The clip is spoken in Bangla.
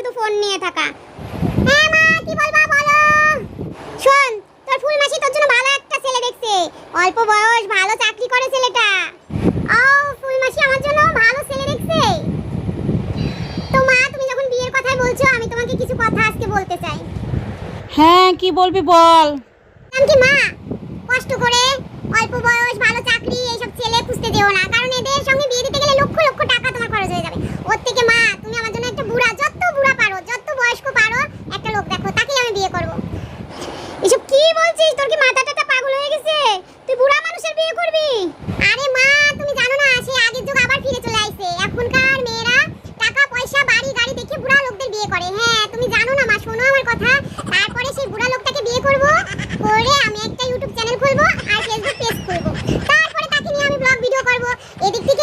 শুধু ফোন নিয়ে থাকা। হ্যাঁ মা, কি বলবা বলো। শোন, তোর ফুল মাসি তোর জন্য ভালো একটা ছেলে দেখছে, অল্প বয়স, ভালো চাকরি করে ছেলেটা। ও, ফুল মাসি আমার জন্য ভালো ছেলে দেখছে। তো মা, তুমি যখন বিয়ের কথাই বলছো, আমি তোমাকে কিছু কথা আজকে বলতে চাই। হ্যাঁ, কি বলবি বল। কি মা, কষ্ট করে অল্প বয়স, ভালো চাকরি এইসব ছেলে খুঁজতে যেও না, কারণ এদের সঙ্গে বিয়ে দিতে গেলে লক্ষ লক্ষ টাকা তোমার খরচ হয়ে যাবে। ওর থেকে মা, তুমি আমার জন্য একটা বুড়া, যত বুড়া পারো, যত বয়স্ক পারো, একটা লোক দেখো, তাকেই আমি বিয়ে করব। এসব কি বলছিস? তোর কি মাথাটা পাগল হয়ে গেছে? তুই বুড়া মানুষের বিয়ে করবি? আরে মা, তুমি জানো না, সেই আগের যুগ আবার ফিরে চলে আইছে। এখনকার মেয়েরা টাকা পয়সা, বাড়ি গাড়ি দেখে বুড়া লোকদের বিয়ে করে। হ্যাঁ, তুমি জানো না মা, শোনো আমার কথা। তারপরে সেই বুড়া লোকটাকে বিয়ে করব, করে আমি একটা ইউটিউব চ্যানেল খুলবো আর ফেসবুক পেজ খুলবো। তারপরে তাকে নিয়ে আমি ব্লগ ভিডিও করব। এদিক থেকে